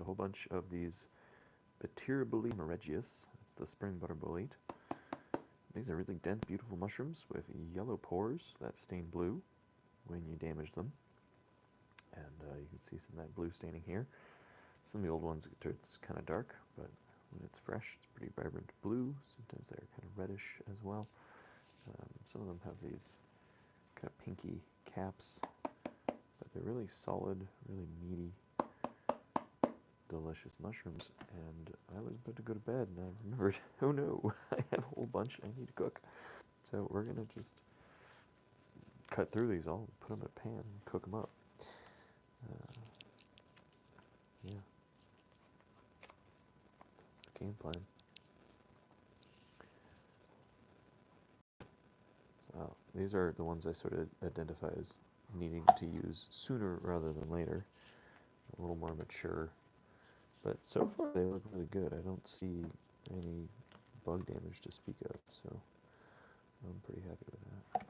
whole bunch of these Boletes regius. It's the spring butter bolete. These are really dense, beautiful mushrooms with yellow pores that stain blue when you damage them. And you can see some of that blue staining here. Some of the old ones, it's kind of dark, but when it's fresh, it's pretty vibrant blue. Sometimes they're kind of reddish as well. Some of them have these kind of pinky caps, but they're really solid, really meaty, delicious mushrooms. And I was about to go to bed and I remembered, oh no, I have a whole bunch I need to cook. So we're going to just cut through these all, put them in a pan, and cook them up. Yeah. That's the game plan. So these are the ones I sort of identify as needing to use sooner rather than later. A little more mature. But so far they look really good. I don't see any bug damage to speak of, so I'm pretty happy with that.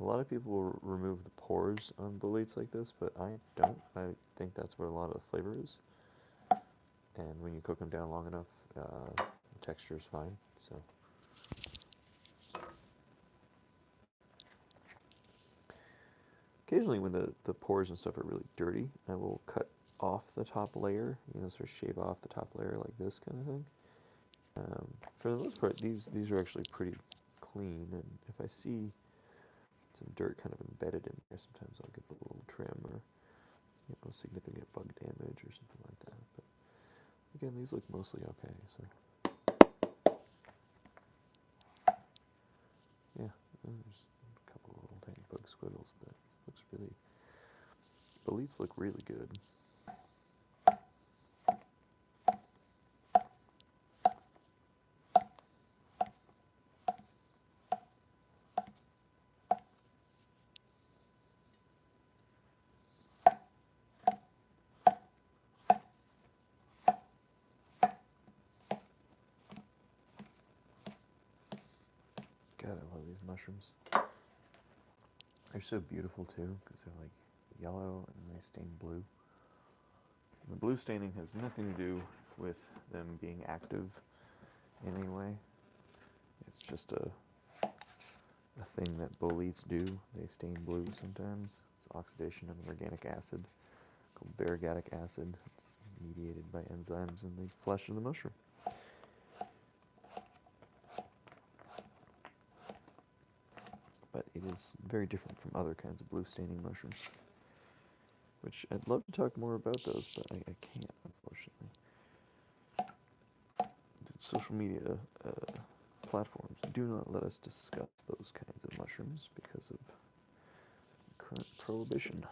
A lot of people will remove the pores on boletes like this, but I don't. I think that's where a lot of the flavor is. And when you cook them down long enough, the texture is fine. So, occasionally when the pores and stuff are really dirty, I will cut off the top layer, sort of shave off the top layer like this kind of thing. For the most part, these are actually pretty clean, and if I see some dirt kind of embedded in there, sometimes I'll give it a little trim or significant bug damage or something like that. But again, these look mostly okay. So yeah, there's a couple of little tiny bug squiggles, but it looks really. Boletes look really good. God, I love these mushrooms. They're so beautiful too, because they're like yellow and they stain blue. And the blue staining has nothing to do with them being active in any way. It's just a thing that boletes do. They stain blue sometimes. It's oxidation of an organic acid called variegatic acid. It's mediated by enzymes in the flesh of the mushroom. But it is very different from other kinds of blue staining mushrooms, which I'd love to talk more about those, but I can't, unfortunately. Social media platforms do not let us discuss those kinds of mushrooms because of current prohibition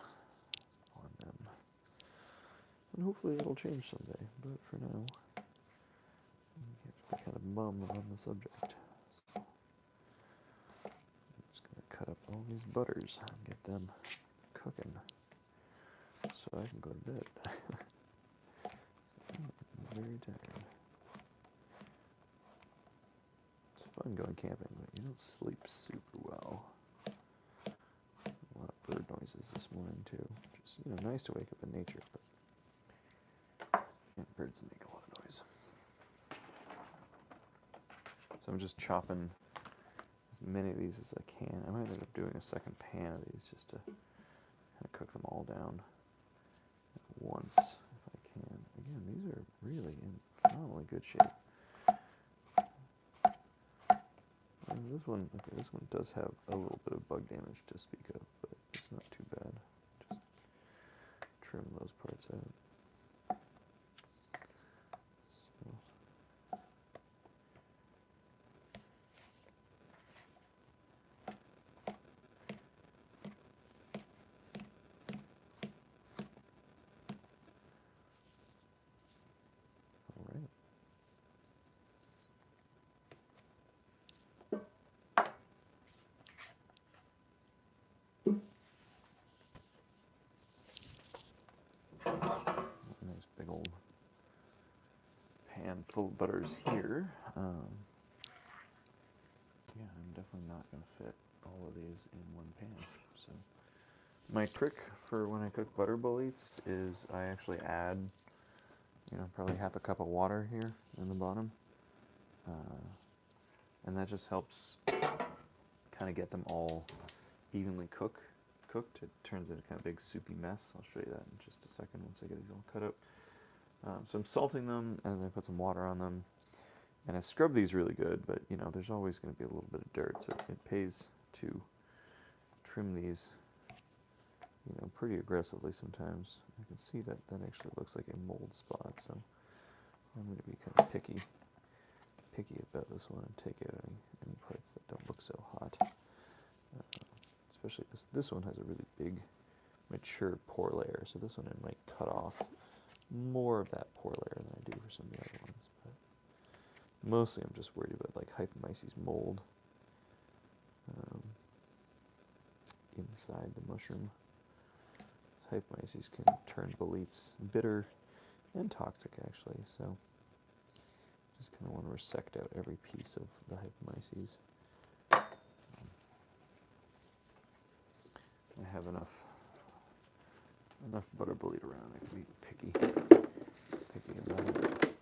on them. And hopefully it'll change someday, but for now, you have to be kind of mum on the subject. Cut up all these butters and get them cooking so I can go to bed. I'm very tired. It's fun going camping, but you don't sleep super well. A lot of bird noises this morning too. Just, nice to wake up in nature, but birds make a lot of noise. So I'm just chopping many of these as I can. I might end up doing a second pan of these just to kind of cook them all down at once if I can. Again, these are really in phenomenally good shape. And this one does have a little bit of bug damage to speak of, but it's not too bad. Just trim those parts out. Nice big old pan full of butters here. Yeah, I'm definitely not going to fit all of these in one pan. So my trick for when I cook butter boletes is I actually add, probably half a cup of water here in the bottom. And that just helps kind of get them all evenly cooked. It turns into kind of a big soupy mess. I'll show you that in just a second once I get these all cut up. So I'm salting them, and then I put some water on them. And I scrub these really good, but there's always going to be a little bit of dirt, so it pays to trim these, pretty aggressively sometimes. I can see that actually looks like a mold spot, so I'm going to be kind of picky about this one and take out any parts that don't look so hot. Especially this one has a really big, mature pore layer, so this one I might cut off more of that pore layer than I do for some of the other ones. But mostly I'm just worried about like Hypomyces mold inside the mushroom. Hypomyces can turn boletes bitter and toxic actually, so just kind of want to resect out every piece of the Hypomyces. I have enough butter bolete around. I can be picky about it.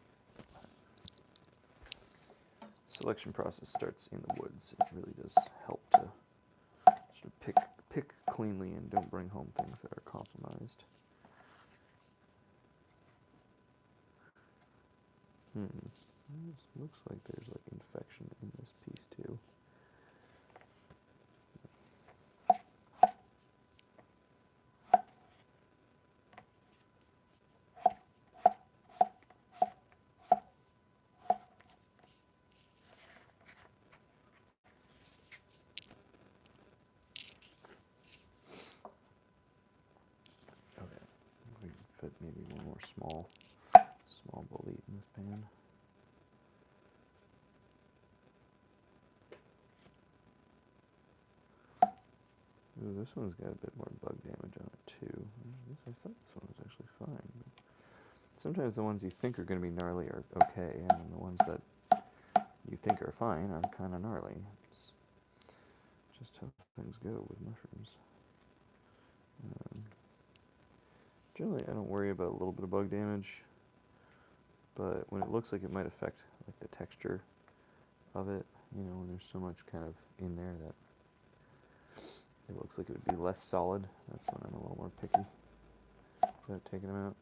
Selection process starts in the woods. It really does help to sort of pick cleanly and don't bring home things that are compromised. Looks like there's like infection in this piece too. Okay, we can fit maybe one more small bolete in this pan. Ooh, this one's got a bit more bug damage on it too. I thought this one was actually fine. But sometimes the ones you think are going to be gnarly are okay, and then the ones that you think are fine are kind of gnarly. It's just how things go with mushrooms. Generally, I don't worry about a little bit of bug damage, but when it looks like it might affect like the texture of it, when there's so much kind of in there that it looks like it would be less solid, that's when I'm a little more picky about taking them out.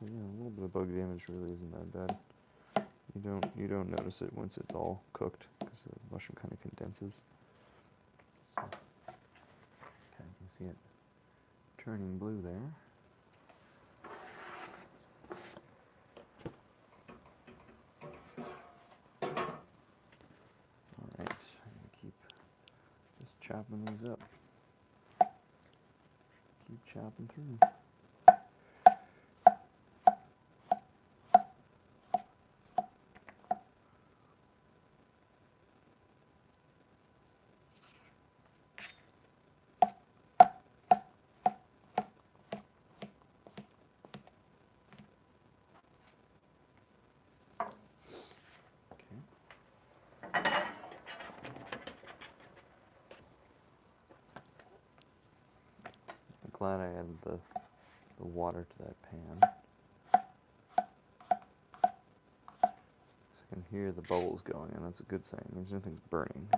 A little bit of bug damage really isn't that bad. You don't notice it once it's all cooked because the mushroom kind of condenses. So, okay, you can see it turning blue there. All right, I'm gonna keep just chopping these up. Keep chopping through. Glad I added the water to that pan. So I can hear the bubbles going, and that's a good sign. It means nothing's burning.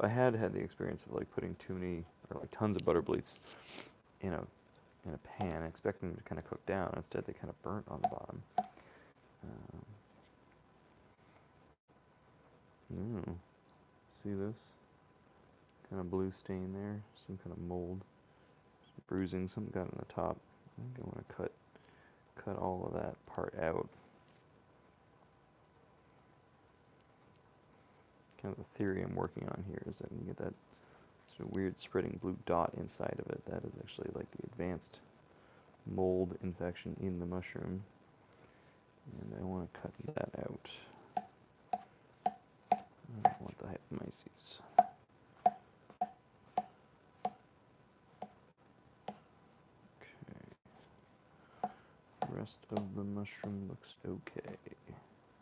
I had the experience of like putting too many or like tons of butter boletes in a pan, expecting them to kind of cook down. Instead, they kind of burnt on the bottom. See this? Kind of blue stain there, some kind of mold, some bruising, something got on the top. I think I want to cut all of that part out. Kind of the theory I'm working on here is that when you get that sort of weird spreading blue dot inside of it, that is actually like the advanced mold infection in the mushroom. And I want to cut that out. I don't want the Hypomyces. rest of the mushroom looks okay.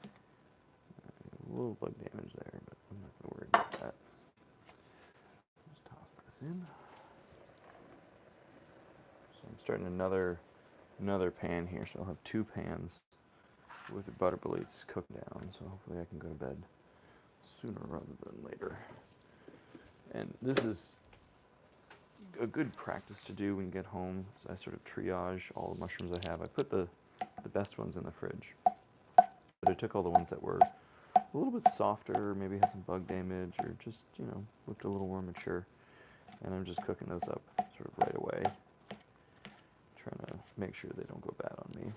A little bug damage there, but I'm not going to worry about that. Just toss this in. So I'm starting another pan here, so I'll have 2 pans with the butter boletes cooked down, so hopefully I can go to bed sooner rather than later. And this is a good practice to do when you get home. So I sort of triage all the mushrooms I have. I put the best ones in the fridge, but I took all the ones that were a little bit softer, maybe had some bug damage, or just, you know, looked a little more mature. And I'm just cooking those up sort of right away, trying to make sure they don't go bad on me.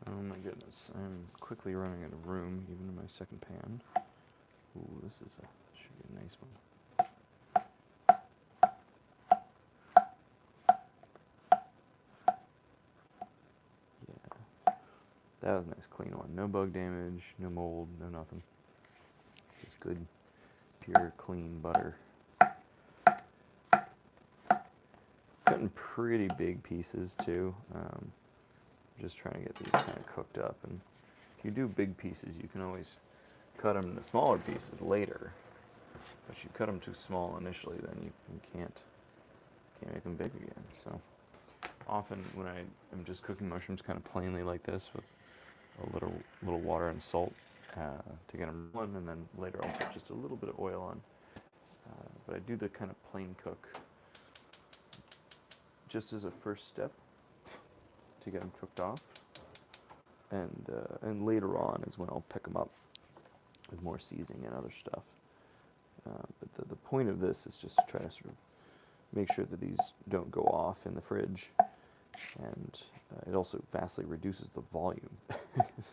Oh my goodness, I'm quickly running out of room, even in my second pan. Ooh, this should be a nice one. Yeah, that was a nice clean one. No bug damage, no mold, no nothing. Just good, pure, clean butter. Cutting pretty big pieces too. Just trying to get these kind of cooked up. And if you do big pieces, you can always cut them into smaller pieces later. But if you cut them too small initially, then you can't make them big again. So often when I am just cooking mushrooms kind of plainly like this with a little water and salt to get them rolling, and then later I'll put just a little bit of oil on. But I do the kind of plain cook just as a first step to get them cooked off, and later on is when I'll pick them up with more seasoning and other stuff. But the point of this is just to try to sort of make sure that these don't go off in the fridge, and it also vastly reduces the volume.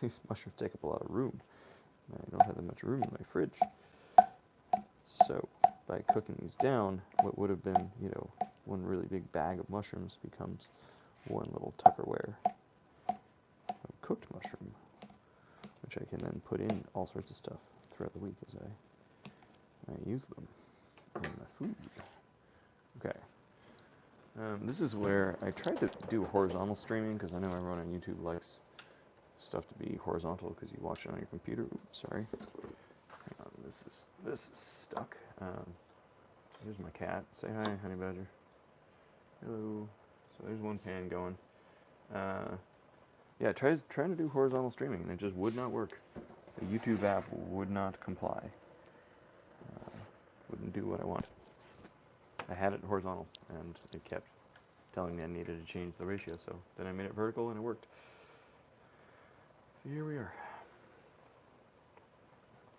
These mushrooms take up a lot of room, and I don't have that much room in my fridge. So by cooking these down, what would have been, you know, one really big bag of mushrooms becomes one little Tupperware of cooked mushroom, which I can then put in all sorts of stuff throughout the week as I use them in my food. Okay. This is where I tried to do horizontal streaming, because I know everyone on YouTube likes stuff to be horizontal because you watch it on your computer. Oops, sorry. Hang on, this is stuck. Here's my cat. Say hi, honey badger. Hello. So there's one pan going. Yeah, trying to do horizontal streaming, and it just would not work. The YouTube app would not comply. Wouldn't do what I want. I had it horizontal, and it kept telling me I needed to change the ratio, so then I made it vertical, and it worked. So here we are.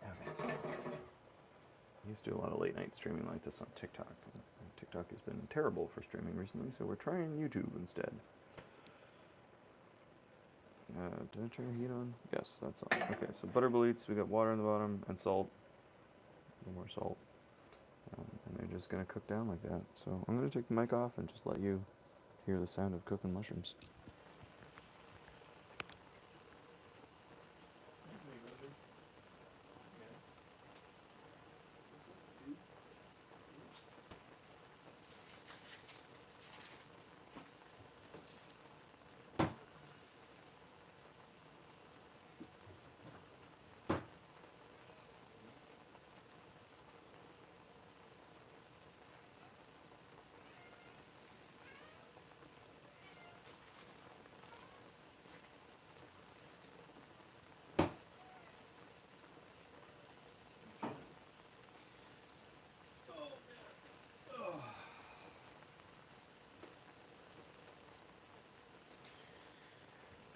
Okay. I used to do a lot of late night streaming like this on TikTok. TikTok has been terrible for streaming recently, so we're trying YouTube instead. Did I turn the heat on? Yes, that's on. Okay, so butter boletes, we got water in the bottom, and salt. A little more salt. And they're just going to cook down like that. So I'm going to take the mic off and just let you hear the sound of cooking mushrooms.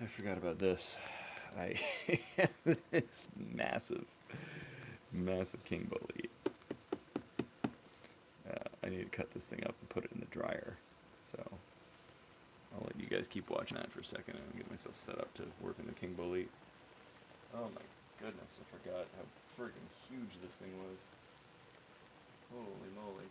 I forgot about this. I have this massive, massive king bolete. I need to cut this thing up and put it in the dryer. So I'll let you guys keep watching that for a second and get myself set up to work in the king bolete. Oh my goodness, I forgot how friggin' huge this thing was. Holy moly.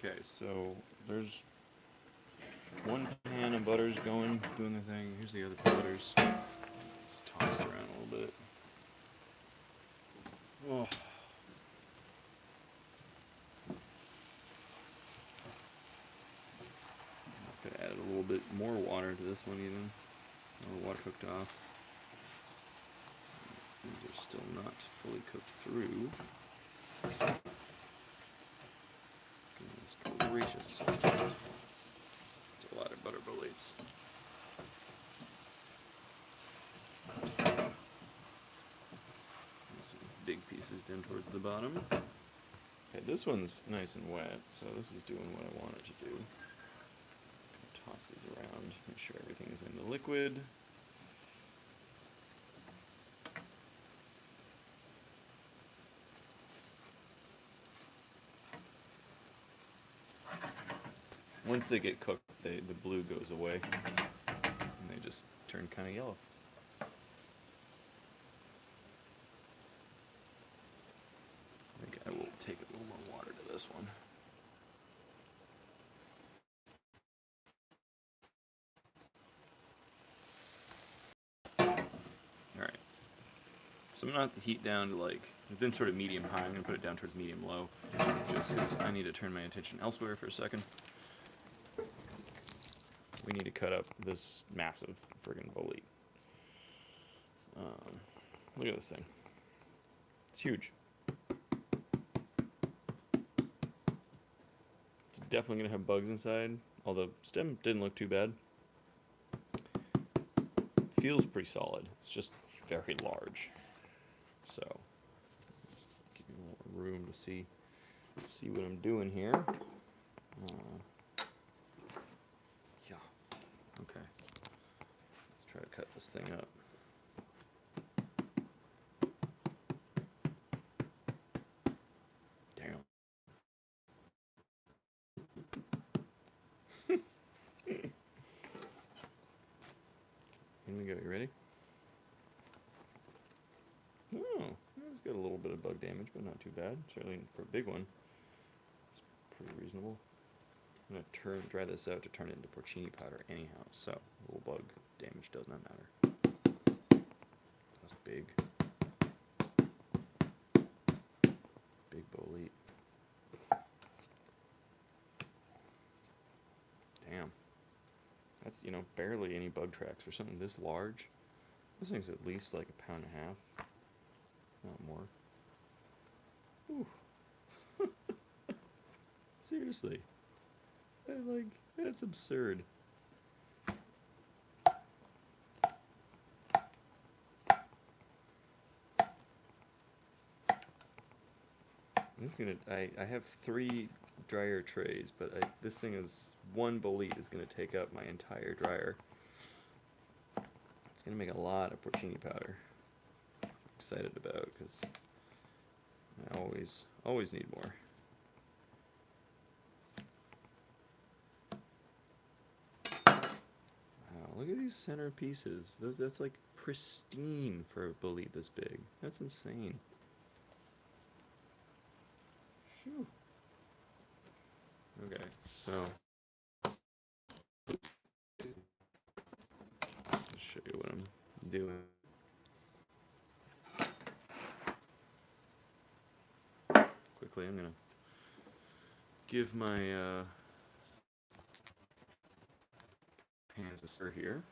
Okay, so there's one pan of butter's going, doing the thing. Here's the other butters. Just tossed around a little bit. Oh. Could add a little bit more water to this one even. The water cooked off. These are still not fully cooked through. Goodness gracious. It's a lot of butter boletes. Big pieces down towards the bottom. Okay, this one's nice and wet, so this is doing what I want it to do. Toss these around, make sure everything is in the liquid. Once they get cooked, the blue goes away, and they just turn kind of yellow. I think I will take a little more water to this one. Alright. So I'm going to have to heat down to like It's been sort of medium high. I'm going to put it down towards medium low, just because I need to turn my attention elsewhere for a second. We need to cut up this massive friggin' bolete. Look at this thing. It's huge. It's definitely going to have bugs inside, although stem didn't look too bad. Feels pretty solid. It's just very large. So, give me more room to see what I'm doing here. Yeah. Okay. Let's try to cut this thing up. Damn. Here we go. You ready? Oh, it's got a little bit of bug damage, but not too bad. Certainly for a big one, it's pretty reasonable. I'm gonna dry this out to turn it into porcini powder anyhow, so a little bug damage does not matter. That's big. Big bolete. Damn. That's, barely any bug tracks for something this large. This thing's at least like 1.5 pounds. Not more. Ooh. Seriously. That's absurd. I have 3 dryer trays, but this thing is, one bolete is gonna take up my entire dryer. It's gonna make a lot of porcini powder. I'm excited about, because I always need more. Wow, look at these center pieces. That's like pristine for a bolete this big. That's insane. Phew. Okay, so I'll show you what I'm doing. Quickly, I'm gonna give my pans a stir here.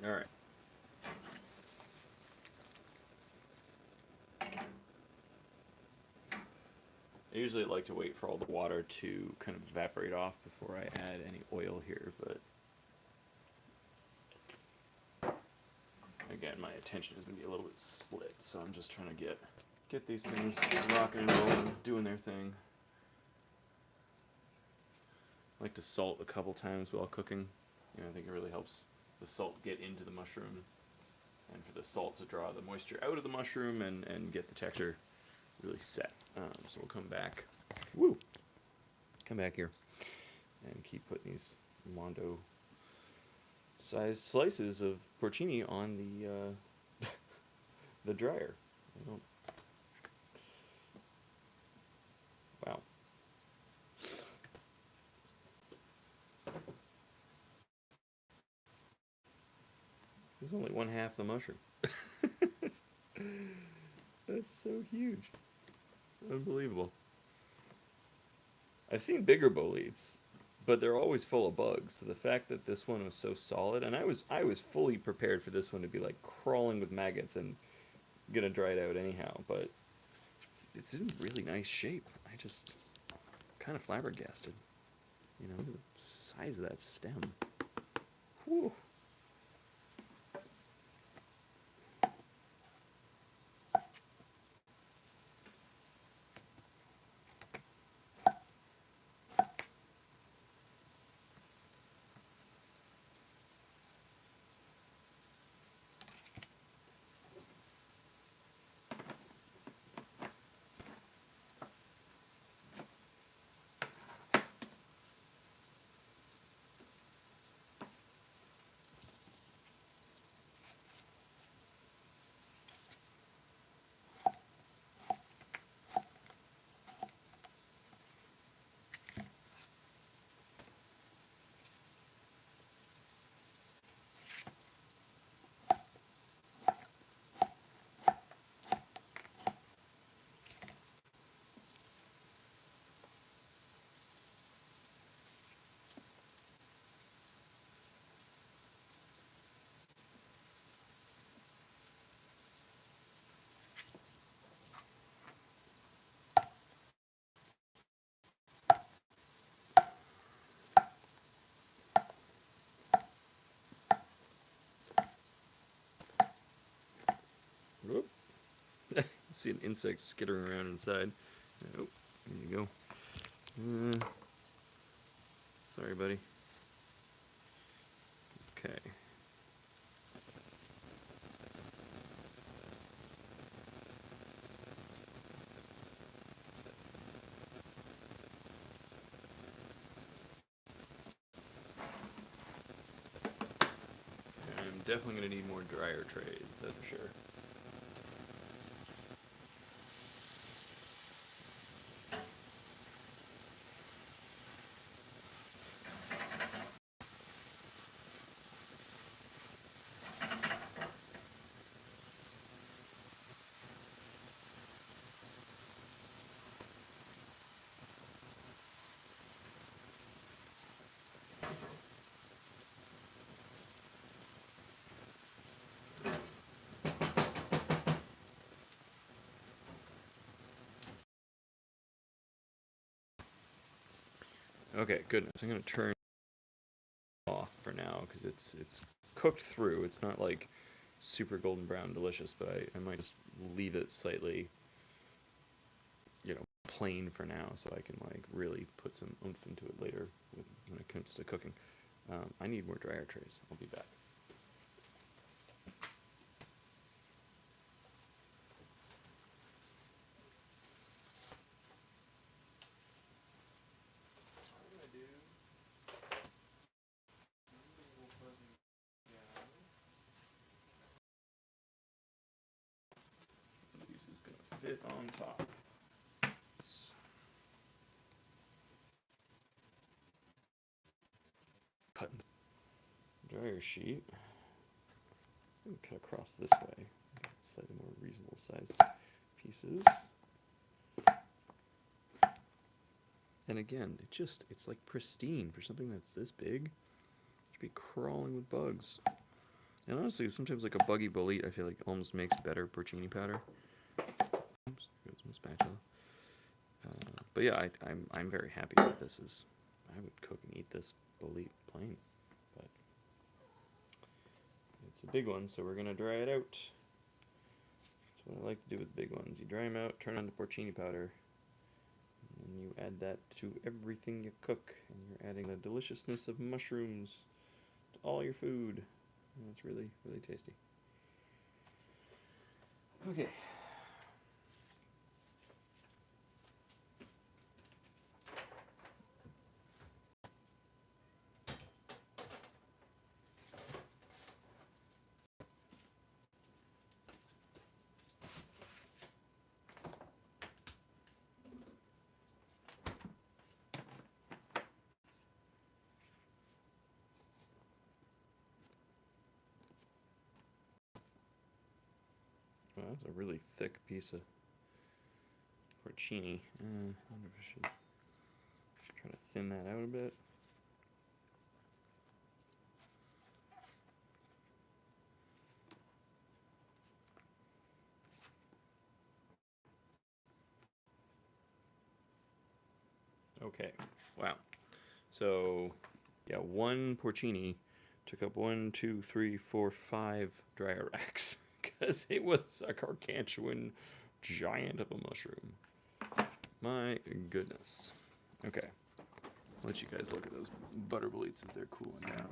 All right. I usually like to wait for all the water to kind of evaporate off before I add any oil here, but again, my attention is going to be a little bit split, so I'm just trying to get these things rocking and rolling, doing their thing. I like to salt a couple times while cooking. I think it really helps the salt get into the mushroom, and for the salt to draw the moisture out of the mushroom and get the texture really set. So we'll come back. Come back here and keep putting these mondo sized slices of porcini on the the dryer. Wow. This is only 1/2 the mushroom. That's so huge. Unbelievable. I've seen bigger boletes, but they're always full of bugs. So the fact that this one was so solid, and I was fully prepared for this one to be like crawling with maggots and gonna dry it out anyhow, but it's in really nice shape. I just kind of flabbergasted. The size of that stem. Whew. see an insect skittering around inside. Oh, there you go. Sorry, buddy. Okay. I'm definitely going to need more dryer trays, that's for sure. Okay, goodness. I'm going to turn it off for now because it's cooked through. It's not like super golden brown delicious, but I might just leave it slightly, plain for now so I can like really put some oomph into it later when it comes to cooking. I need more dryer trays. I'll be back. This is gonna fit on top. Cut dryer sheet. Cut across this way. Slightly more reasonable sized pieces. And again, it's like pristine for something that's this big. It should be crawling with bugs. And honestly, sometimes like a buggy bolete, I feel like almost makes better porcini powder. Oops, there goes my spatula. But yeah, I'm very happy that this is. I would cook and eat this bolete plain, but it's a big one, so we're gonna dry it out. That's what I like to do with big ones. You dry them out, turn on the porcini powder, and you add that to everything you cook, and you're adding the deliciousness of mushrooms to all your food. And it's really, really tasty. Okay. Well, that's a really thick piece of porcini. I wonder if I should try to thin that out a bit. Okay, wow. So, yeah, one porcini took up 1, 2, 3, 4, 5 dryer racks because it was a gargantuan giant of a mushroom. My goodness. Okay, I'll let you guys look at those butter boletes as they're cooling down.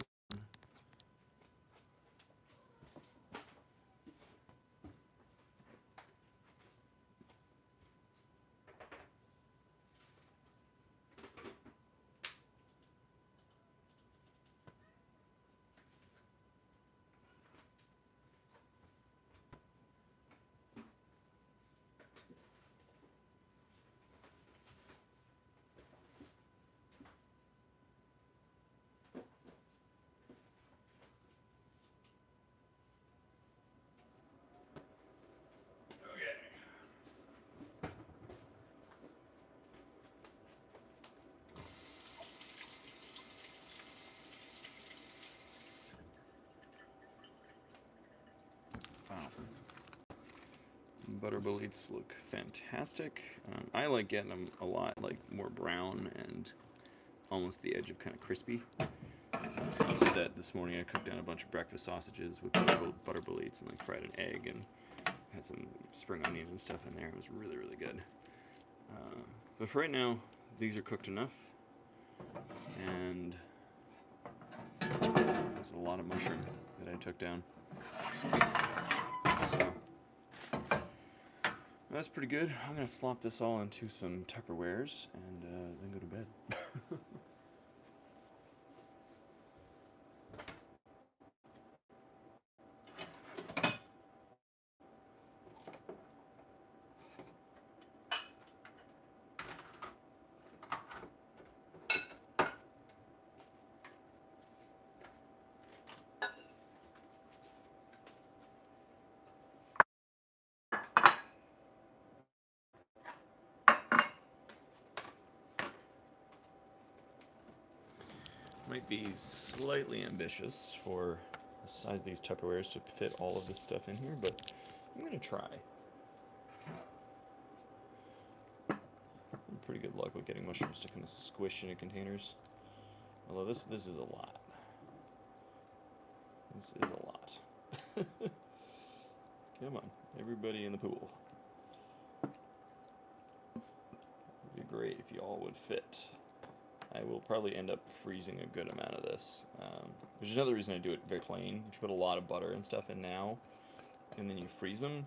Butter boletes look fantastic. I like getting them a lot like more brown and almost the edge of kind of crispy. I did that this morning. I cooked down a bunch of breakfast sausages with butter boletes and like fried an egg, and had some spring onion and stuff in there. It was really, really good. But for right now, these are cooked enough. And there's a lot of mushroom that I took down. So that's pretty good. I'm going to slop this all into some Tupperwares and then go to bed. Might be slightly ambitious for the size of these Tupperwares to fit all of this stuff in here, but I'm going to try. Pretty good luck with getting mushrooms to kind of squish into containers. Although this is a lot. This is a lot. Come on, everybody in the pool. It'd be great if you all would fit. I will probably end up freezing a good amount of this. Which is another reason I do it very plain. If you put a lot of butter and stuff in now, and then you freeze them,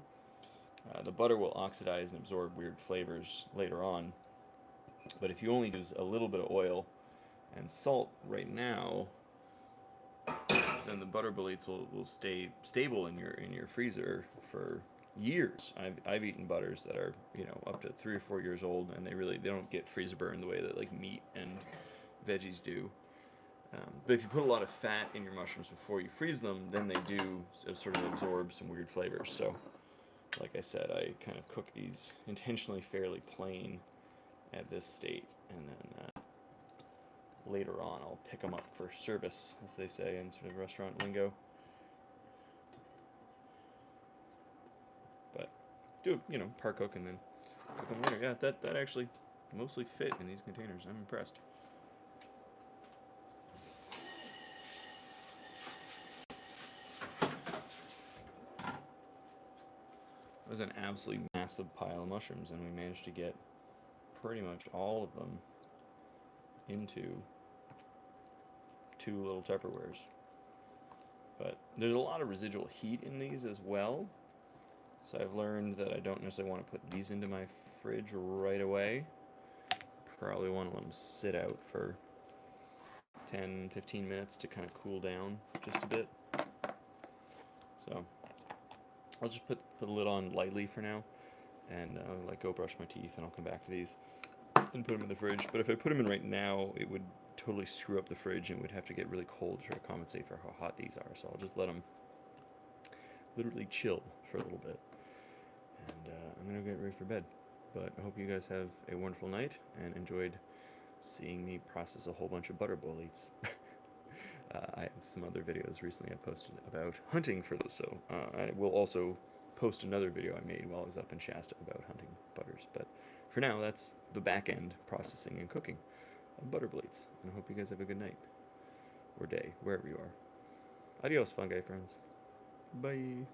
the butter will oxidize and absorb weird flavors later on. But if you only use a little bit of oil and salt right now, then the butter boletes will stay stable in your freezer for years. I've eaten butters that are, you know, up to 3 or 4 years old, and they don't get freezer burn the way that like meat and veggies do. But if you put a lot of fat in your mushrooms before you freeze them, then they do sort of absorb some weird flavors. So, like I said, I kind of cook these intentionally fairly plain at this state, and then later on I'll pick them up for service, as they say in sort of restaurant lingo. But do, you know, par cook and then cook them later. Yeah, that actually mostly fit in these containers. I'm impressed. It was an absolutely massive pile of mushrooms, and we managed to get pretty much all of them into 2 little Tupperwares. But there's a lot of residual heat in these as well, so I've learned that I don't necessarily want to put these into my fridge right away. Probably want to let them sit out for 10-15 minutes to kind of cool down just a bit. So I'll just put the lid on lightly for now, and go brush my teeth, and I'll come back to these and put them in the fridge. But if I put them in right now, it would totally screw up the fridge, and would have to get really cold to try to compensate for how hot these are. So I'll just let them literally chill for a little bit, and I'm gonna get ready for bed. But I hope you guys have a wonderful night and enjoyed seeing me process a whole bunch of butter boletes. I have some other videos recently I posted about hunting for those, so I will also post another video I made while I was up in Shasta about hunting butters. But for now, that's the back end processing and cooking of butter boletes. And I hope you guys have a good night or day, wherever you are. Adios, fungi friends. Bye.